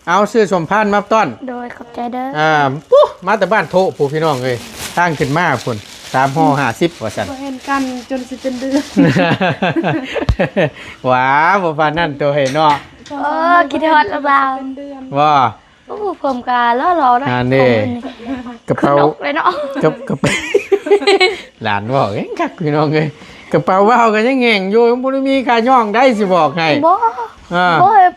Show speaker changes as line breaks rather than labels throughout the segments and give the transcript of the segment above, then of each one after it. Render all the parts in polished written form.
เอาซื้อสมพานมาต้อน
โดยขอบใจเด้อ
ปุ๊มาแต่บ้านโทผู้พี่น้องเลยตั้งขึ้นมาพุ่น3ห่อ50ว่าซั่น
เห็นกันจนสิเป็นเดือน
ว้าบ่ปานนั้นตัวเห็นเนาะ
คิดฮอดแล้วบ่าว
ว่า
โอ้ผมกะรอๆนะ
นี่กระเป๋า
เลยเนาะ
กับหลานบอกเอ้คักพี่น้องเอ้ยกระเป๋าว่าวก็ยังแง่งอยู่บ่ได้มีค่าย่องได้สิบอกให้
บ่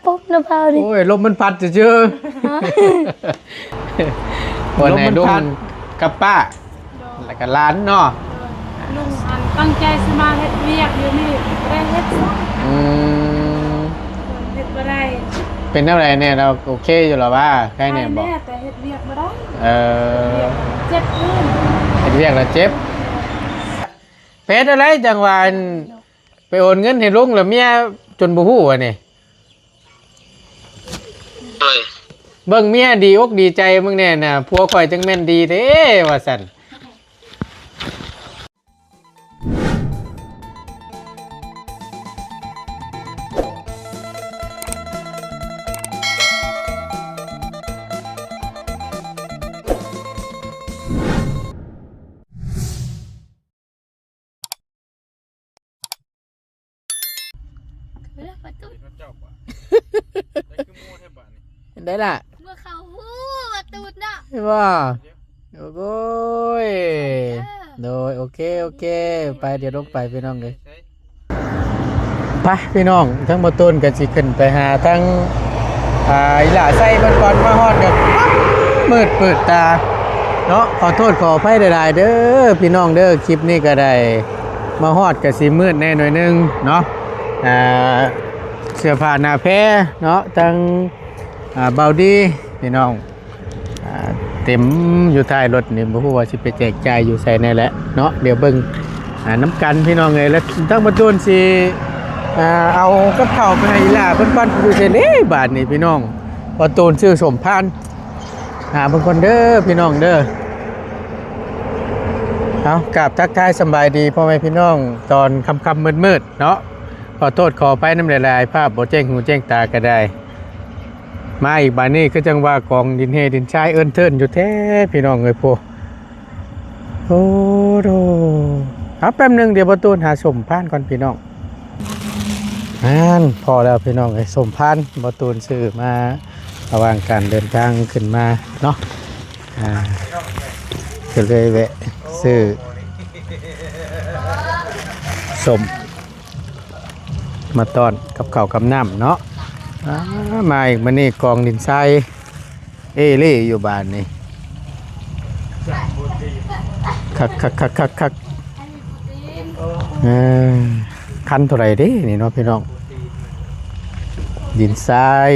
ปุ๊บนะบ่าวดิ
โอ้ยลมมันพัดเฉยๆวันไหนลุงกับป้าแล้วก็หลานเนาะ
ลุงอันตั้งใจสิมาเฮ็ดเวียกอยู่นี่ได้เฮ็ดซะเฮ็ดบ่ได้
เป็นอะไรเนี่ยเราโอเคอยู่หรอว่าใครเนี่ยบอก
แต่เฮ็ดเวียกบ่ได้เจ็บพื้น
เฮ็ดเวียกแล้วเจ็บเพชรอะไรจังหวะไปโอนเงินให้ลุงแล้วเมียจนบ่ฮู้อ่ะนี่เบิ่งเมียดีอกดีใจมึงแน่น่ะผัวข่อยจังแม่นดีเด้ว่าซั่นได้ล่ะ
เมื่อเขาฮู้ว่าตูดเนาะ
ว่าโอ้ยโดยโอเคไปเดี๋ยวลงไปพี่น้องเลยไปพี่น้องทั้งบ่ต้นก็สิขึ้นไปหาทั้งอีหล่าใส่มันก่อนมาฮอดกันมืดเปิดตาเนาะขอโทษขออภัยหลายๆเด้อพี่น้องเด้อคลิปนี้ก็ได้มาฮอดก็สิมืดแน่หน่อยนึงเนาะเสื้อผ้าหน้าแพรเนาะทั้งเบาดีพี่น้องเต็มอยู่ท้ายรถนี่บ่ฮู้ว่าสิไปแจกจ่ายอยู่ไสแน่แหละเนาะเดี๋ยวเบิ่งน้ำกันพี่น้องเอ้ยแล้วทั้งบ่ตูนสิเอากับข้าวไปให้อีหล่าเพิ่นก่อนอยู่เซ่เด้บาดนี้พี่น้องบ่ตูนซื้อสมพานเพิ่นก่อนเด้อพี่น้องเด้อเอากราบทักทายสบายดีพ่อแม่พี่น้องตอนค่ำๆมืดๆเนาะขอโทษขออภัยน้ำหลายๆภาพบ่แจ้งหูแจ้งตาก็ได้มาอีกบานนี้ก็จังว่ากองดินเฮดินชายเอิ้นเทินอยู่แท้พี่น้องเอ้ยพ่อโอ้โหเอาแป๊บนึงเดี๋ยวประตูหาสมพานก่อนพี่น้องพอแล้วพี่น้องไอ้สมพานประตูซื้อมาระหว่างการเดินทางขึ้นมาเนาะก็เลยแวะซื้อสมมาต้อนกับข้าวกับน้ำเนาะมาอีกมันนี่กองดินทรายเอเล่อยู่บ้านนี่คักคันเท่าไรเด้นี่เนาะพี่น้องดินทราย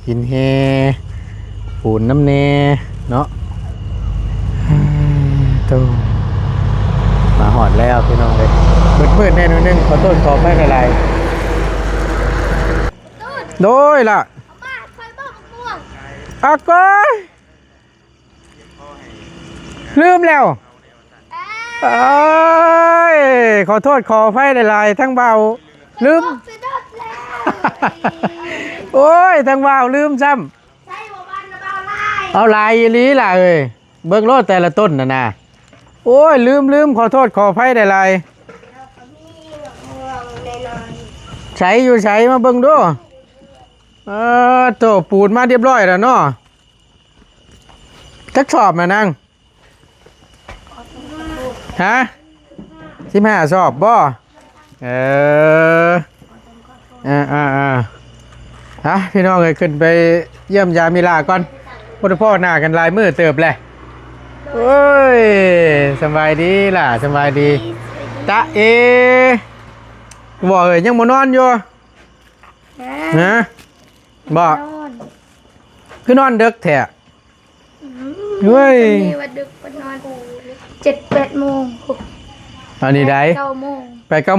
หินแฮปูนน้ำเนเนาะตู้มาหอดแล้วพี่น้องเลยมืดๆแน่นอนนึงขอโทษขอไม่เป็นไรโดยล่ะอาก้อยลืมแล้วขอโทษขอไฟหลายๆทั้งเบาลืมโอ้ยทั้งเบาลืมซ้ำเอาลายลีล่ะเอ้ยเบิ่งโลดแต่ละต้นนะโอ้ยลืมขอโทษขอไฟหลายๆใช้อยู่ใช้มาเบิ่งดูโตปูนมาเรียบร้อยแล้วเนาะจักชอบนะนางฮะ15ชอบบ่พี่น้องเลยขึ้นไปเยี่ยมยามิลาก่อนพ่อหน้ากันลายมือเติบเลยโอ้ยสบายดีล่ะสบายดีตะบอกเลยยังมานอนอยู่นะบอกคือนอนดึกแท้เฮ้ย
วันดึกวันนอน7-8 โมง
อันนี้ได้9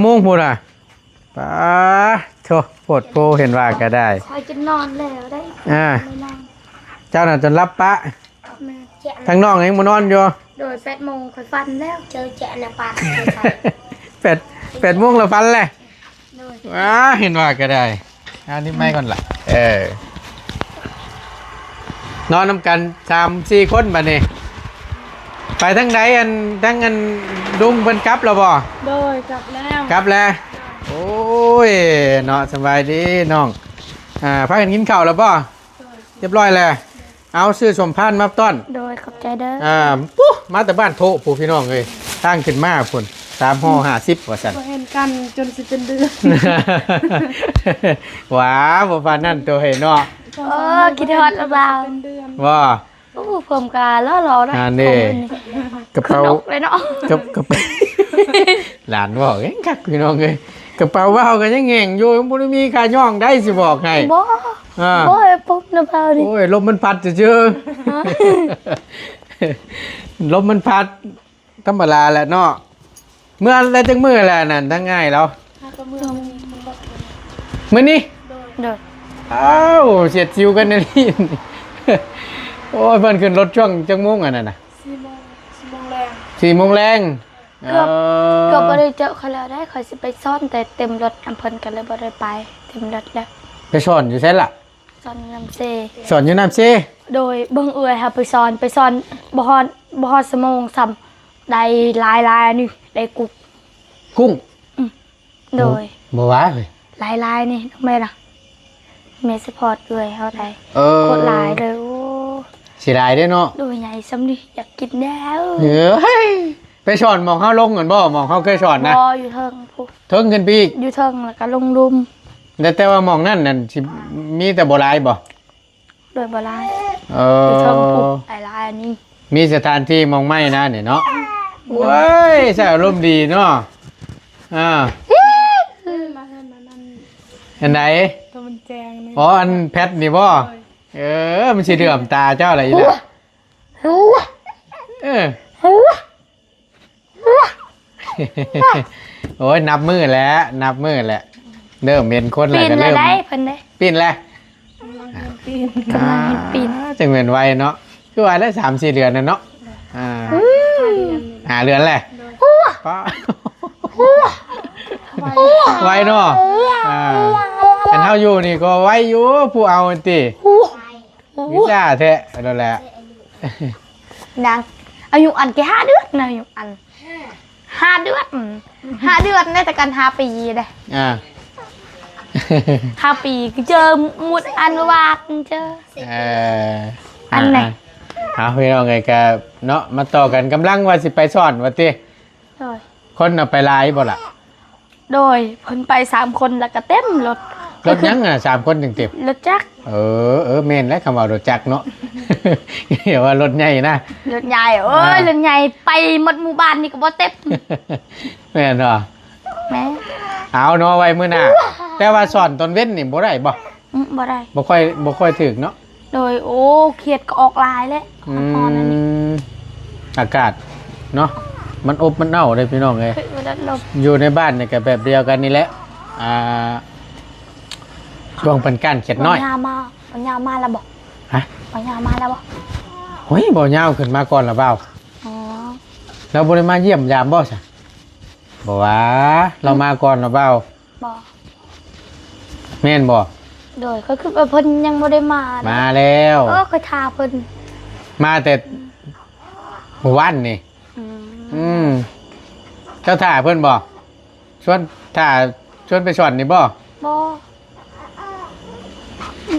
โมงพูดอ่ะป้าโธ่โพดโพเห็นว่าก็ได้
คอยจะนอนแล้วได้
เจ้าน่ะจนรับปะทางน้องเองมานอนอยู่
โดย8 โมงคอยฟันแล้วเจอแจนะปะ
8 โมงแล้วฟันเลยเห็นว่าก็ได้อันนี้ไม่ก่อนล่ะ นอนนำกัน3-4คนบัดนี้ไปทั้งใดทั้งดุงเพิ่นกลับแล้วบ่
โดยกลับแล้ว
กลับแล้วโอ้ยเนาะสบายดีน้องพากันกินข้าวแล้วบ่เรียบร้อยแล้วเอาซื้อสมพานมาต้อน
โดยขอบใจเด้อ
ปุ๊มาแต่บ้านโทผู้พี่น้องเลยตั้งขึ้นมาพุ่น3ห่อ50ว่าซั่น
บ่เห็นกันจนสิเป็นเดือน
ว้าบ่ปานนั้นตัวเห็นเนาะ
คิดฮอดหรือเปล่า
เป็นเดือน
ว่า
โอ้ผมกาล้อรอได้
นี่กระ
ข
เป๋าน
กเลยเนาะ
กระเป๋า หลานบอกเอ้ยคักพี่น้องเอ้ยกระเป๋าว่าวก็ยังแง่งอยู่บ่ได้มีค่าย่องได้สิบอกให้
บ่
อ่า
บ่ให้ปุ๊บนะเปล่าดิ
โอ้ยลมมันพัดเจอลมมันพัดธรรมดาแหละเนาะเมื่อแล้วจังมื้อแหละนั่นทั้งง่ายแล้ว
ถ้าก็เมื่อมันบ่
มื้อนี้
โดย
อ้าวเสียดชิวกันนะนี่ โอ้ยเพิ่นขึ้นรถช่วงจังโมงอันนั้นน่ะ
4 โมงแรง
4:00 นแรง
ก็บ่ได้เจอเขาแล้วได้เขาสิไปซ่อนแต่เต็มรถอำเพิ่นกันเลยบ่ได้ไปเต็มรถแล้ว
ไปสอนอยู่ไสล่ะ
ซ่อนนำเซ
สอนอยู่น้ำเซ
โดยเบิ่งเอื้อยค่ะไปซ่อนบ่ฮอดสมงซ้ำได้หลายๆนี่ได้กุก
กุ้ง
โดย
บ่ว่าเฮ้ย
หลายๆนี่ทำไมล่ะเมสพอร์ตเอื้อยเฮาได้
เออ
โคตรหลายเลยโอ้
สิหลายเด้อเนาะ
โดยใหญ่ซ้ำนี่อยากกินแล้ว
เฮ้ยไปสอนหมองเฮาลงกันบ่หมองเฮาเคยสอนนะ
บ่อยู่เทิงพุ
เทิงขึ้นไปอีก
อยู่เทิงแล้วก็ลงลุม
แต่ว่าหมองนั่นน่ะสิมีแต่บ่หลายบ่
โดยบ่หลาย
เอ
อยู่เทิงพุ
อ
หลายๆอันนี้
มีสถานที่มองไม่นะเนี่ยเนาะเว้ยใช่อารมณ์ดีเนาะอ่า
มาเฮือนมานั่น
อันไหน
ตัวมันแจงนี่
อ๋ออันแพทนี่บ่เออมันสิเดือมตาเจ้าอะไรอีกล่ะ
หัว
เออ
หัว
โอ้ยนับมือแล้วนับมือแล้วเริ่มเป็นคน
ปี
แล้ว
น
ก็
เลย
เริ่ม
ได้เพิ่นเด้
ปีนแล้ว
ปีน
กำลังเฮ็ดปีน
จังเหมือนไวเนาะคือว่าได้3-4 เดือนน่ะเนาะ5 เดือนแหละป้าไวเนาะอันเฮาอยู่นี่ก็ไวอยู่ผู้เอาติวิชาแท้นั่นแหละ
ดังอายุอันแค่5 เดือนนะอายุอัน5 เดือน5 เดือนได้แต่กัน5 ปีเด้
อ่า
5 ปีก็เจอหมุดอันวาดเจอ
เออ
อันไหน
เอาพี่น้องไงก็เนาะมาต่อกันกำลังว่าสิไปสอนว่าติ
โดย
คนเอาไปลายบ่ล่ะ
โดยเพิ่นไป3 คนแล้วก็เต็มรถ
รถยังอ่ะ3 คนถึงเต็ม
รถจักร
เออแม่นแล้วคำว่ารถจักรเนาะ เดี๋ยวว่ารถใหญ่นะ
รถใหญ่เอ้ยรถใหญ่ไปหมดหมู่บ้านนี่ก็บ่เต็ม
แม่นเนาะ
แม่
เอาเนาะไว้มื้อหน้าแต่ว่าสอนตอนเว้นนี่บ่ได้บ่
บ่ได้
บ่ค่อยถึกเนาะ
โดยโอ้เครียดก็ออกลายแล้ว
อื
ตอนนั้นนี่
มอากาศเนาะมันอบมันเน่าเลยพี่น้องเอ้ย
เคยบ่ได้ลบ
อยู่ในบ้านเนี่ยก็แบบเดียวกันนี่แหละช่วงเป็นการเข็ดน้อย
ปัญญามาแล้วบ่
ฮะ
ปัญญามาแล้วบ่
เฮ้ยบ่ยาวขึ้นมาก่อนละเปล่า
อ๋อ
เราบ่ได้มาเยี่ยมยามบ่ซะบ่ว่าเรามาก่อนละเปล่า
บ่
แม่นบ่
โดยก็คือว่าเพิ่นยังบ่ได้มานะ
มาแล้ว
เคยทาเพิ่น
มาแต่หมู่บ้านนี่
อืม
เจ้าถ่าเพิ่นบ่ชวนถ่าชวนไปสอนนี่บ่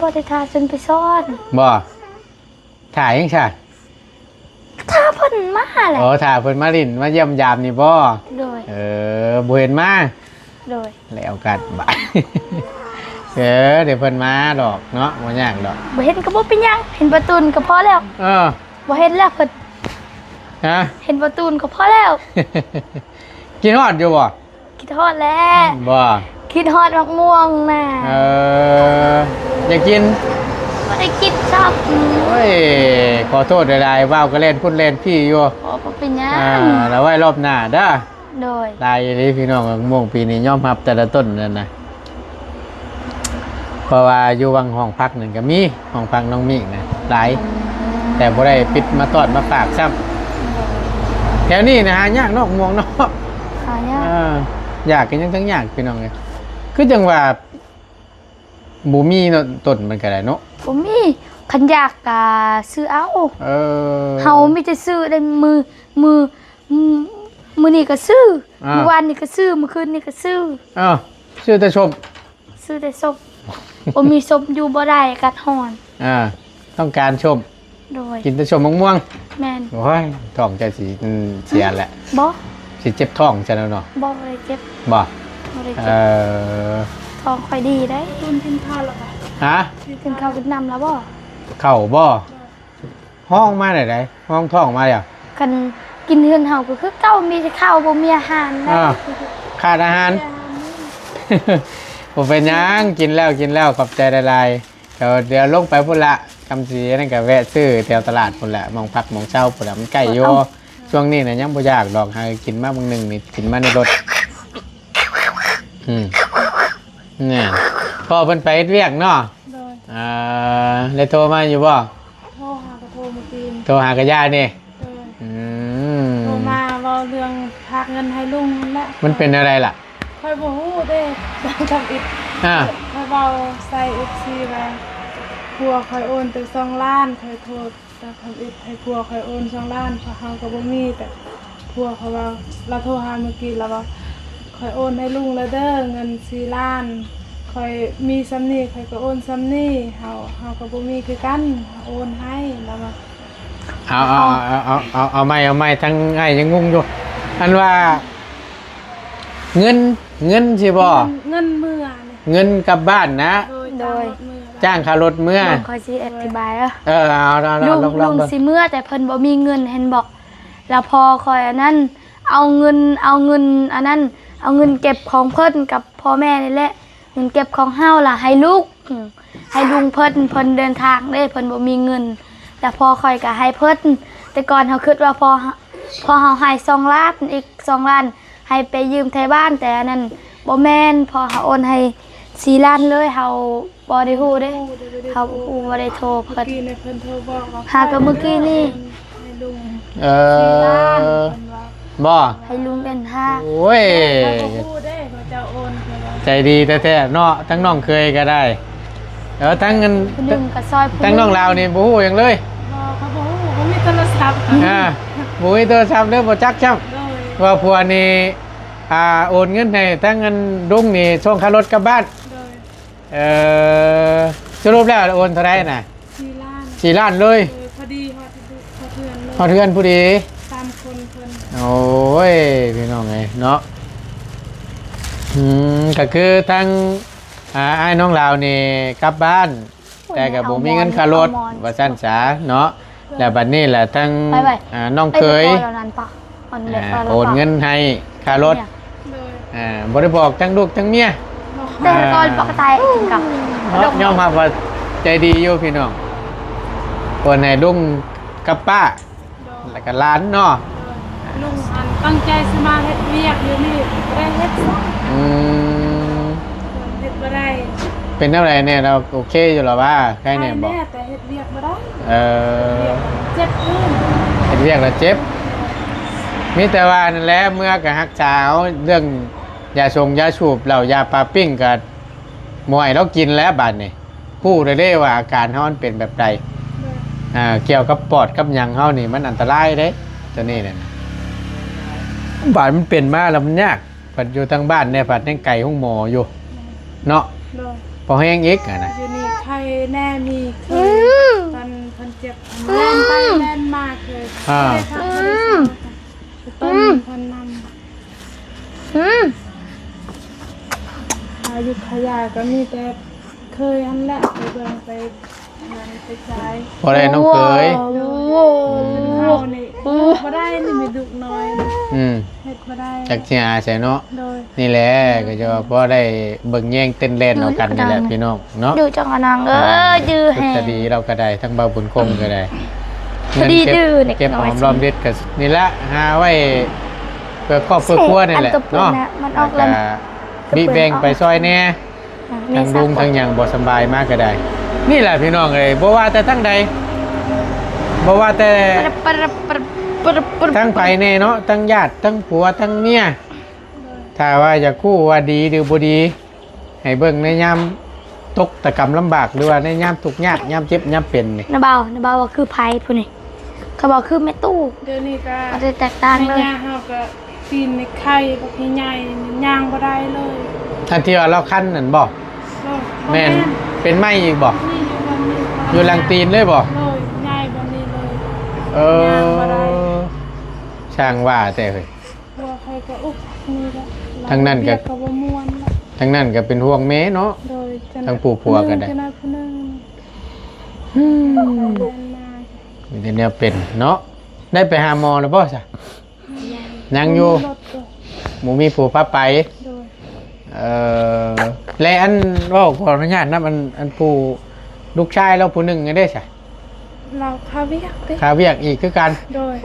บ่ได้ทาจนไปซ่อน
บ่ถ่ายังซะ
ทาเพิ่นมาแหละ
อ๋อถ่าเพิ่นมาลิ้นมาเยี่ยมยามนี่บ่
โดย
บ่เห็นมา
โดย
แล้วกันบาย เดี๋ยวเพิ่นมาดอกเนาะบ่ยากดอก
บ่เห็นก็บ่เป็นหยังเห็นประตูนก็พอแล้ว
เออ
บ่เห็นแล้วเพิ่น
ฮะ
เห็นประตูนก็พอแล้ว
กินฮอดอยู่บ่
คิดฮอดแล้ว
บ่
คิดฮอดมักม่วงน่ะ
อยากกิน
บ่ได้คิดชอบ
โอ้ยขอโทษหลายๆว่าวก็เล่นพุ่นเล่นพี่อยู่
บ่เป็นหยั
แล้วไว้รอบหน้าเด้อ
โดย
ลายนี้พี่น้องม่วงปีนี้ยอมรับแต่ละต้นนั่นนะเพราะว่าอยู่วังห้องพักหนึ่งก็มีห้องพักน้องมิ่งนะหลายแต่บ่ได้ปิดมาตอดมาฝากซ้ำแถวนี้นะฮะยากเนอกม่วงเนาะ
หายาก
อยากกันยังทั้งอยากพี่น้องเลยคือจังว่า บ่มีเนาะต้นมันก็ได้เนาะ
บ่มีคันอยากก็ซื้อเอา
เออ
เฮามีแต่ซื้อได้มือมื้อนี้ก็ซื้อเมื่อวานนี้ก็ซื้อเมื่อคืนนี้ก็ซื้อ
อ้าวชื่อแต่ชม
ซื้อได้ส้มบ่มีส้มอยู่บ่ได้กัดฮ้อน
ต้องการชม
โดย
กินแต่ชมมะม่วง
แม่น
โอ้ยท้องจะสิเสียแหละ
บ่
สิเจ็บท้องจังแล้วเนาะ
บ่ได้เจ็บ
บ่
บ่ได้
เอ
เจ็บ
อ
ท้องค่อยดีได้
คุณกินข้าวแล้วค่ะ
ฮะ
กินข้าวกินน้ำแล้วบ่
เข้าบ่ห้องมาได้ไดห้องท้องมาอ่ะ
กันกินเฮือนเฮาก็คือเก่ามีแต่ข้าวบ่มีอาหารนะ
ขาดอาหาร ผมเป็นหยังกินแล้วขอบใจหลายๆเดี๋ยวลงไปพุ่นละคำสีนั่นก็แวะซื้อแถวตลาดพุ่นละมองพักมองเช้าพุ่นละมันใกล้อยู่ช่วงนี้นะยังบ่ยากดอกหากินมาบางหนึงนี่กินมาในรถนี่พ่อเพิ่นไปเฮ็ดเวียกเนาะ
โดย
เลยโทรมาอยู่บ่
โทรหากระโทรมากิน
โทรหากระยานี่
โดย
อืม
โทรมาเว้าเรื่องพากเงินให้ลุงนั่นแหละ
มันเป็นอะไรล่ะ
ค่อยบ่ฮู้เด้ทำอิด
อ่า
ค่อยเว้าใส่ FC ว่าผัวค่อยโอนไป2ล้านค่อยโทษแต่ทำอิดให้ผัวค่อยโอน2ล้านเพราะเฮาก็บ่มีแต่ผัวเขาว่าเราโทรหาเมื่อกี้แล้วว่าค่อยโอนให้ลุงแล้วเด้อเงิน4ล้านค่อยมีซ้ำนี้ค่อยก็โอนซ้ำนี้เฮาก็บ่มีคือกันโอนให้แล้วว่า
เอาไม่ทั้งไงยังงงอยู่อันว่าเงินสิบ่
เงินเมื่อนี่
เงินกลับบ้านนะ
โดยจ้างรถเมื่อ
จ้างค่ารถเมื่อ
คอยสิอธิบายเด้อ
เอา
ลุง
ลอง
สิเมื่อแต่เพิ่นบ่มีเงินเห็นบอกแล้วพอคอยอันนั้นเอาเงินอันนั้นเอาเงินเก็บของเพิ่นกับพ่อแม่นี่แหละเงินเก็บของเฮาล่ะให้ลูกให้ลุงเพิ่นเดินทางเด้เพิ่นบ่มีเงินแล้วพอคอยก็ให้เพิ่นแต่ก่อนเฮาคิดว่าพอเฮาให้2ล้านอีก2ล้านให้ไปยืมไทบ้านแต่อันนั้นบ่แม่นพอเฮาโอนให้4ล้านเลยเฮาบ่ได้ฮู้เด้เฮาฮู้บ่ได้โทรเพิ่น
กี้ในเพิ่นโทรบอกว่า
หากับเมื่อกี้นี่
ให้ลุง
เอ
ล้าน
อ
เพิ่นว่า
บ่
ให้ลุงเดินทาง
โอ้ย
เขาก็พูดได้เขาจะโอนเขาว่า
ใจดีแท้ๆเนาะทั้งน้องเคยก็ได้ทั้งเงิน
ผู้หนึงก็ซอยผู้ห
ทั้งน้องลาวนี่บ่ฮู้หยังเลย
เขาบอกว่าเขามีโทรศัพท์
บ่มีโทรศัพท์เด้อบ่จักจ้ำ
โดย
ว่าผัวนี่โอนเงินให้ทั้งเงินดุ้งนี่ส่งค่ารถกลับบ้าน
โดย
สรุปแล้วโอนเท่าไหร่น่ะ
4 ล้าน
4ล้านเลย
โดยพอดีฮอดเพื่อนเลย
พอเทือนผู้ดี
3 คนเพิ่น
โอ้ยพี่น้องไงเนาะก็คือทั้งอ้ายน้องลาวนี่กลับบ้าน แต่กับบ่มีเงินค่ารถว่าซั่นซะเนาะแล้วบัดนี้แหละทั้งน้องเคย
อ้ดี๋วพอแล้วนั้นปะมันเล็กพอแล้ว
โอนเงินให้ค่ารถ
โดย
บ่ได้บอกทั้งลูกทั้งเมีย
แต่ก่อนปกติถึงกับ
เนาะยอมรับว่าใจดีอยู่พี่น้องโอนให้ลุงกับป้าแล้วก็หลานเนาะ
ลุงอันตั้งใจสิมาเฮ็ดเวียกอยู่นี่บ่ได้เฮ็ดซะ
อืม
เฮ็ดบ่ได้
เป็นเท่าไหร่เนี่ยเราโอเคอยู่หรอว่าใครเนี่ยบอก
แน่แต่เฮ็ดเวียกบ่ได้
เออ
เจ็บพื้น
เห็นเรียกแล้วเจ็บมีแต่ว่านั่นแหละเมื่อกับฮักษาเอาเรื่องยาชงยาสูบเหล่ายาปลาปิ้งกับมวยเรากินแล้วบาดนี่ผู้ได้ว่าอาการเขามันเป็นแบบใดเกี่ยวกับปอดกับหยังเขานี่มันอันตรายเด้ตัวนี้เนี่ยบาดมันเป็นมาแล้วมันยากผัดอยู่ทางบ้านเนี่ยผัดยังไก่ห้องหมออยู่เนาะ
โดย
พอแห้งอีกอะนะ
อยู่นี่ใครแน่มีเคยตอนเพิ่นเจ็บแล่นไปแล่นมาเคยได้ทำบริษัทต้นเพิ่นนำอายุขยะก็มีแต่เคยอันแหละไปเบิ่งไปงานไปใช้
พอได้น้องเคย
โอ้โห
เฮานี่บ่ได้นี่มีดุน้อยนะ เฮ็ดบ่ได้
จักเชียใช่เนาะ
โดย
นี่แหละก็จะว่าพอได้เบิ่งแย่งเต้นเล่นเอากันนี่แหละพี่น้องเนาะ
ดูจังกะนางดื้อ
สุ
แฮ
ดจะดีเราก็ได้ทั้งเบาบุญคงก็ได้
พอดีดื้อเด็ก
เก็บ
น้
ห
อ
อย มรอมริดก็นี่ละหาไว้เพื่อครอบเพื่อครัวนี่แหละ
อันกระปุก
เนาะ
น่ะมันออกแล้ว
บีแบ่งไปซอยแน่ทั้งลุงทั้งหยังบ่สบายมากก็ได้ นี่แหละพี่น้องเอ้ยบ่ว่าแต่ทั้งใดบ่ว่าแต่ ทั้งไปแน่เนาะทั้งญาติทั้งผัวทั้งเมียถ้าว่าจะคู่ว่าดีหรือบ่ดีให้เบิ่งในยาม ตกตะกำลำบากหรือว่าในยามทุกข์ยากยามเจ็บยามเป็นนี่
นาเบาว่าคือไผผู้นี่เขาบอกคือแม่ตู้
เดี๋ยวนี้ก็
มันจะแตกต่างเลย
แม่ย่าเฮาก็ปีนในไข่บักใหญ่ๆย่างบ่ได้เลย
ทันทีว่าเราคันนั่นบ่
โอ้ย
แม่นเป็นไม้อีกบ่
นี่อยู่บนนี้
อยู่หลังตีนเลยบ่
เลยใหญ่บนนี้เลย
เอช่างว่าแต่เฮ้ย
หัวใครก็อุ๊บนี่ละ
ทั้งนั้นก็
เรียก็บ่ม่วนละ
ทั้งนั้นก็เป็นห่วงแม่เนาะ
โดยจะ
ทั้งปู่ผัวก็ได้
จะน่าผู้หนึง
อืม
เดินมา
มีแต่แนวเป็นเนาะได้ไปหาหมอแล้วบ่ซะยังอยู่
รถก็
หมูมีผู้พาไป
โดย
และอันเว่าขออนุญาตนะอันผู้ลูกชายเราผู้หนึ่งไงได้ใช่
เราพาเวียกเด้
คาเวียกอีกคือกัน
โดย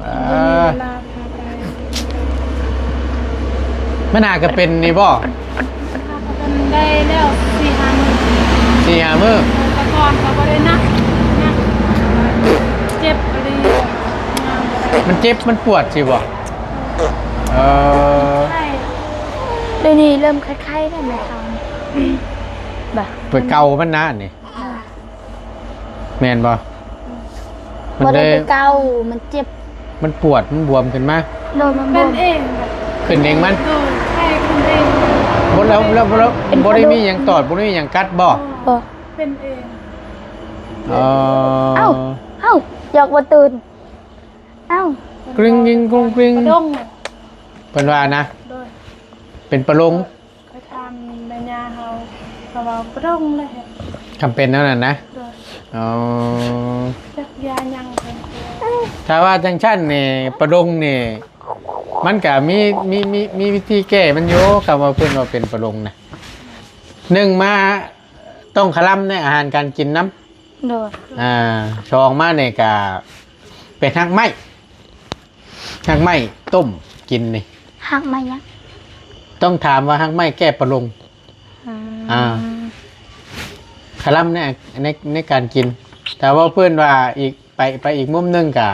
เอ่
บ่มี
อ
เวลาพาไป
มันน่าจะเป็นนี่บ่
พากันได้แล้ว4-5 มื้อ
4-5 มื้อ
แต่ก่อนก็บ่ได้นักเจ็บอะไรงามบ่ได้
มันเจ็บมันปวดสิบ่เออ
ใช่
เดี๋ยวนี้เริ่มคล้ายๆได้ไหมครับบ่
เปิดเก่ามันนะนี่แม่นบ่มัน
บ่
เล
ได้
ย
ไปเกามันเจ็บ
มันปวดมันบวมขึ้นมา
โดนมันบ
เป็
วน ม
เองแบบ
ขึ้นเองมัน
โดยใช่คุณเอง
บ่แล้วบ่ได้มีหยังตอดบ่ได้มีหยังกัดบ่
บ่
เป็นเอง
เออ
เอ้าอยากบ่ตื่นเอ้าก
ริ๊งกริ๊งกรุงกริ๊ง
กระด้ง
เพิ่นว่านะ
โดย
เป็นประลง
ไปทำแม่ยาเฮาเขาว่ากระด้งเลยเห็น
ทำเป็นนั่นน่ะนะ
โดย
อ๋อ
จักยายังเพิ่น
ถ้าว่าจังชั้นนี่ประดงนี่มันก็มีวิธีแก้มันอยู่คำว่าเพิ่นว่าเป็นประดงนะหนึ่งมาต้องคลำในอาหารการกินน้
โดน
ำชองมาเนี่ยก็เป็นหักไม้ต้มกินนี่
หักมายัง
ต้องถามว่าหักไม้แก้ประดง อ่า คลำในการกิน แต่ว่าเพื่อนว่าอีกไปอีกมุมหนึงกับ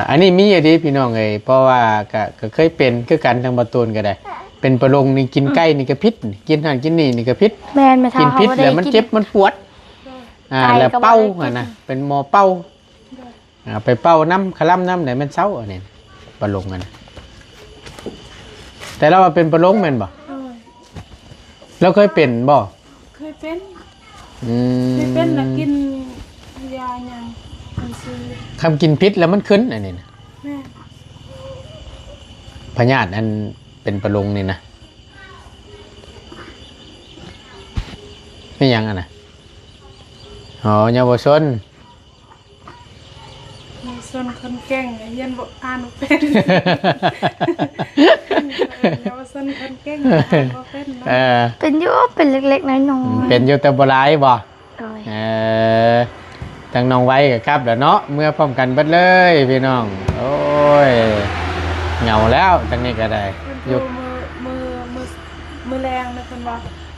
อันนี้มีอยู่ดีพี่น้องเลยเพราะว่าก็เคยเป็นคือกันทางประตูนก็ได้ เป็นประลงนี่กินไก่นี่ก็พิษนี่กินนั่นกินนี่นี่ก็พิษ
แม่นไม่
กิ
เท่าน เขา
พิษ
บ่
แล้
ได้
วมัน
กิน
เจ็บมันปวด
ไก่
แล้ว
ก็บ่ได้
เป้า
กิน
นะเป็นหมอเป้าไปเป้าน้ำคลำน้ำไหนมันเศร้าอันนี้ประลงกันแต่เราว่าเป็นประลงแม่นบ่
โดย
เราเคยเป็นบ่
เคยเป็น
อืม
เคยเป็นแล้วกินยายังมันซื้อ
คำกินพิษแล้วมันขึ้นอันนี้นะ
แม่
พญาติอันเป็นประลงนี่นะไม่ยังอ่ะนะอ๋อเยาวชน
มีส่วนคนเก่งเรียนบ่อ่านบ่เป็นเยาวชนคนเก่งอ่านบ่เป็น
เอ
เนาะ
อ
เป็นอยู่เป็นเล็กๆน้อย
เป็นอยู่แต่บ่หลายบ่
ๆโดย
ทางน้องไว้กับครับเดี๋ยวเนาะเมื่อพร้อมกันเบิดเลยพี่น้อง โอ้ยเหงาแล้วทางนี้ก็ได้
เพิ่น
อ
โทร
ยุบ
มือแรงนะเพิ่นว่า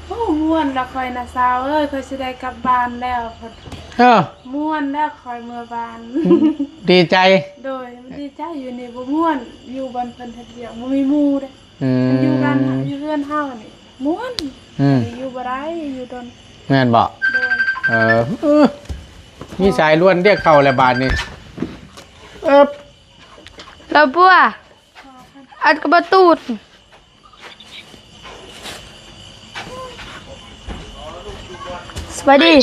โอ้ม่วนละคอยนะสาวเอ้ยคอยสิได้กลับบ้านแล้วเพิ่น
เออ
ม่วนแล้วคอยเมื่อบ้าน
ดีใจ
โดยดีใจอยู่นี่บ่ม่วนอยู่บ้านเพิ่นเฮ็ดเวียกบ่มีหมู่เด้
อื
มันอยู่กัน
ม
อยู่เรือนเฮานี่ม่วน
อืม
อยู่บ่ได้อยู่ตน
แม่นบอก
โดย
มีสายล้วนเรียกเข้าแล้วบาทนี่เอ๊บ
แล้วบัวอัดกระบะตูดสวัสดี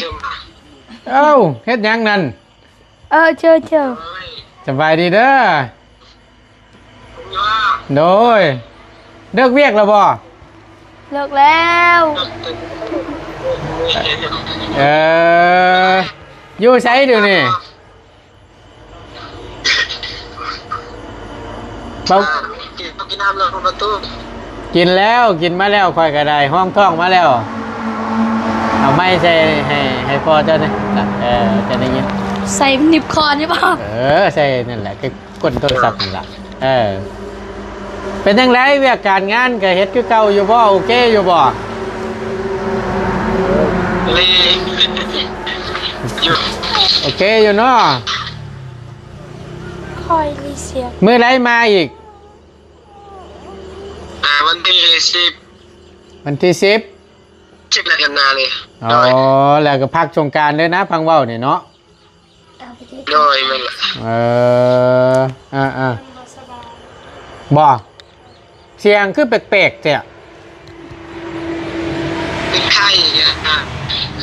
เอ้าเฮ็ดหยังนั่น
เจอ
สบายดีเด้อโดยเลิกเวียกแล้วบ่
เลิกแล้ว
เอออยู่ใช้เดี๋ยวนี้เปา
กินน้ำแล้วประตู
กินแล้วกินมาแล้วค่อยก็ได้ห้องท้องมาแล้วเอาไม้ใส่ให้พ่อเจ้าเนี่ยจะได้ยิน
ใส่หนิบคอใช่ป่ะ
ใช่นั่นแหละคือกดโทรศัพท์นั่นแหละเป็นยังไงเวียกการงานก็เฮ็ดคือเก่าอยู่บ่โอเคอยู่บ่
เลยอยู่
โอเคอยู่เนาะ
คอยมีเสียง
เมื่อไรมาอีก
วันที่10
วันที่10
เจ็บหนักกันนาเลย
อ๋อแล้วก็พักสงกรานต์เลยนะพังเว้านี่เนาะ
เอาไปที่
โดยมัน
เออบ่เสียงคือแปลกๆจ้ะ
เป็นไข้เนี่ย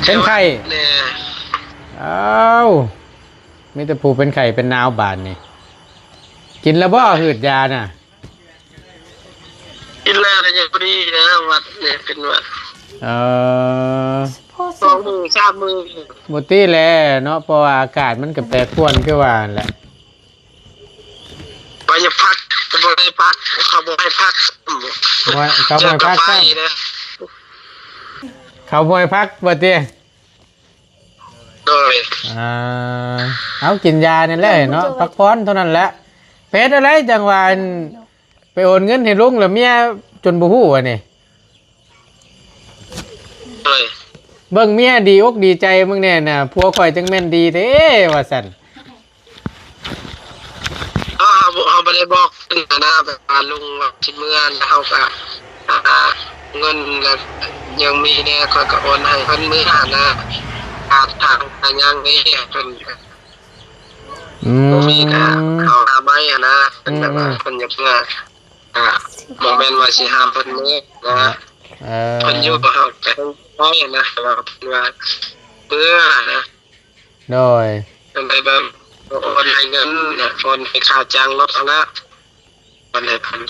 เป็นไข้
เนี่ย
อ้าวมีแต่ผู้เป็นไข้เป็นหนาวบาดนี่กินแล้วบ่หืดยาน่ะ
กินแล้วแต่ยังพอดีนะวัดเนี่ยเป็นวัด
เออ
พ่อ
สองมือสามมือ
บ่ตี้แลเนาะเพราะว่าอากาศมันก็แปรปรวนคือว่านั่นแหละ
ไปจะพักจะบอกให้พักเขาบอกให้พัก
ว่าเขาบ่ให้พัก
ไป
ซ้
นะ
ำเขาบ่ให้พักบ่ติ
โดย
เอากินยานี่แหละเนาะพักผ่อนเท่านั้นแหละเพชรอะไรจังหวะไปโอนเงินให้ลุงแล้วเมียจนบ่ฮู้อ่ะนี่
โดย
เบิ่งเมียดีอกดีใจมึงแน่น่ะผัวข่อยจังแม่นดีเด้ว่าซั่น
เขาไม่ได้บอกนะแบบลุงชิ้นเมื่อนเขาก็เงินยังมีเนี่ยเขาก็โอนให้เพิ่นมือหานะทางยังนี่เพิ่น มีก็เขาหาไม้นะเป็นแบบว่าเพิ่นอยากเพื่อโมเมนต์ว่าสิหามเพิ่นมือนะ
เอ
เพิ่นอยู่กับเขาแต่ไม้นะว่าเพิ่นว่าเพื่อนะ
โดย
เป็นไปแบบโอนให้เงินโอนให้ค่าจ้างรถเอาละโอนให้เพิ่น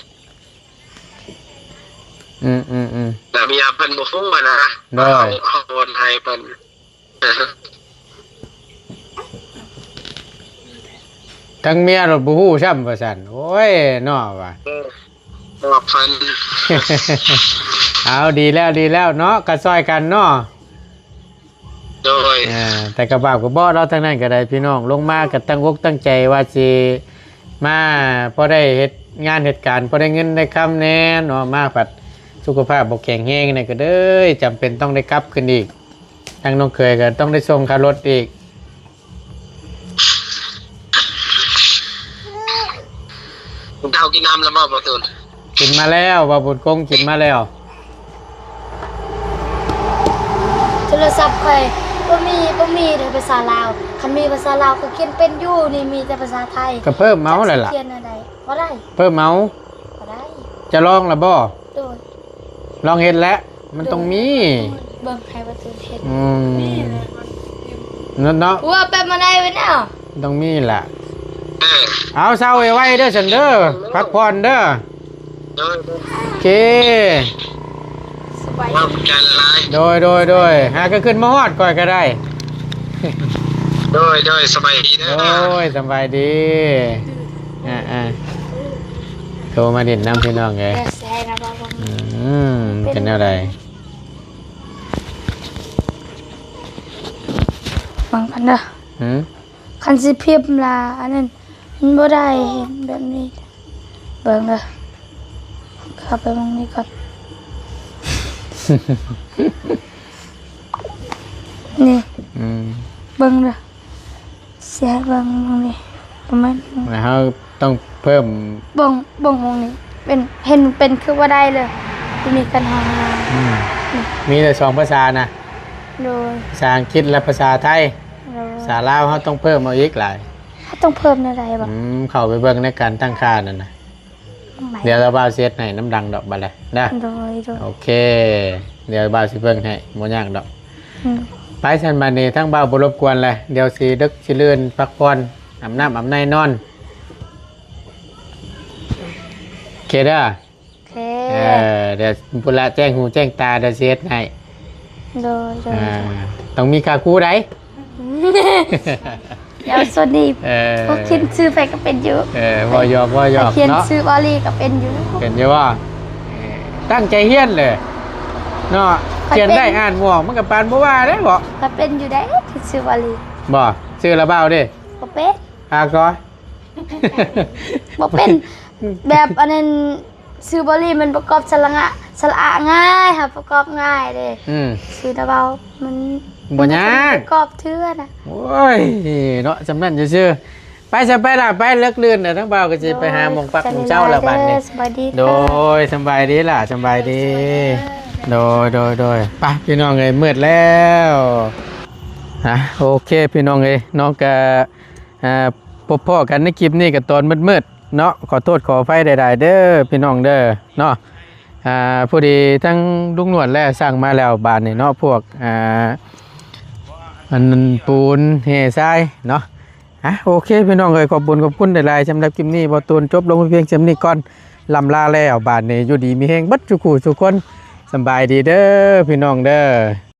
แต่เมียเพิ่นบ่ฮู้นะเขาโอนให้เพิ่น
ทั้งเมียรถบ่ฮู้ซ้ำว่าซั่นโอ้ยน้อว่ะ
บอกเพิ่น
เอาดีแล้วเนาะก็ซอยกันเนาะ
โดย
แต่กระบาดกระบอกเราทั้งนั้นก็ได้พี่น้องลงมาก็ตั้งอกตั้งใจว่าสิมาพอได้เฮ็ดงานเหตุการณ์พอได้เงินได้คำแน่เนาะมาผัดสุขภาพบ่แข็งแรงนี่ก็เด้อจำเป็นต้องได้กลับขึ้นอีกทางน้องเคยก็ต้องได้ส่งค่ารถอีก
เดากินน้ำแล้วบ่ตูน
กินมาแล้วว่าบุญกงกินมาแล้ว
โทรศัพท์ข่อยบ่มีแต่ภาษาลาวคันมีภาษาลาวก็เขียนเป็นอยู่นี่มีแต่ภาษาไทย
ก็เพิ่มเมาส์เลยล่ะ
เขียนอะไรบ่ได้
เพิ่มเมาส์
บ่ได้
จะลองละบ่
โดย
ลองเฮ็ดแล้วมันต้องมี
เบิ่งให้ว่าตัวเฮ็ด
เนาะ
ว่าไปมาได้ไว้แนว
ต้องมีล่ะเอาเศร้าไว้เด้อฉันเด้อพักผ่อนเด้อ
โดย
โอเค
สบาย
ว่าใจละลาย
โดยหาก็ขึ้นมาฮอดก่อยก็ได้
โดยสบายดีเด้อ
โอ้ยสบายดีโทรมาเด่นน้ำพี่น้องไง
แต่แซ่นะบ่บ่
เป็นอะไร
ฟังกันเด้อคันสิพิมพ์ล่ะอันนั้นมันบ่ได้เห็นแบบนี้เบิ่งเด้อเข้าไปมองนี้ก่อนนี่เบิ่งเด้อเสียเบิ่งมองนี้ประมาณ
เขาต้องเพิ่ม
บ่งมองนี้เป็นเห็นเป็นคือว่าได้เลยที่มีกันหา
มีแต่สองภาษานะ
โดย
ภาษาอังกฤษและภาษาไทย
โดย
ภาษาลาวเขาต้องเพิ่มเอาอีกหลาย
เขาต้องเพิ่มอะไรบ่
เข้าไปเบิ่งในการตั้งค่านั่นนะเดี๋ยวเราบ้าเซตให้น้ำดังดอกบัดเลยนะ
โดย
โอเค เดี๋ยวบ้าสิเบิ่งให้บ่ยากดอก
อืม
ไปฉันมานี่ทั้งบ้าบ่รบกวนเลยเดี๋ยวสิดึกสิเลื่อนพักผ่อนอาบน้ำอาบในนอนโอเคเด้อ
โอเค
เดี๋ยวพุละแจ้งหูแจ้งตาเดี๋ยวเซตให้
โดย
ต้องมีคาคูได้
เดี๋ยวสวัสดีพวกคิดซื้อไปก็เป็นอยู่
วอยอก
เขียน
เนาะ
ซื้อบอลีก็เป็นอยู่
เห็นอยู่ว่าตั้งใจเฮียนเลยเนาะเขียนได้อ่านหมวกมันกับปานบ่ว่าได้บ่
ก็เป็นอยู่ได้คิดซื้อบอลี
บ่ชื่อละเบ้าเด้
บ่เป็น
ก้อย
บ่เป็นแบบอันนั้นซื้อบอลีมันประกอบสระง่ายค่ะประกอบง่ายเลยซื้อตะเบามัน
บ่ยาก
ประกอบเทื่อนะ
โอ้ยเนาะจำนั้นซื่อๆไปซะไปล่ะไปเลิกเลื่อนเด้อทั้งเบ้าก็สิไปหาหมองปักหมองเจ้าละบัดนี้
สบายดี
โดยสบายดีล่ะสบายดี
โด
โดยไปพี่น้องเอ้ยมืดแล้วโอเคพี่น้องเอ้ยน้องก็พบพ่อกันในคลิปนี้กับตอนมืดๆเนาะขอโทษขออภัยใดๆเด้อพี่น้องเด้อเนาะพอดีทั้งลุงหนวดและสั่งมาแล้วบาทนี่เนาะพวกมันปูนเฮทรายเนาะโอเคพี่น้องเอ้ยขอบคุณหลายๆสำหรับคลิปนี้บ่ตูนจบลงเพียงเท่านี้ก่อนลำลาแล้วบาทนี้อยู่ดีมีแฮงเบัดทุกคู่ทุกคนสำบายดีเด้อพี่น้องเด้อ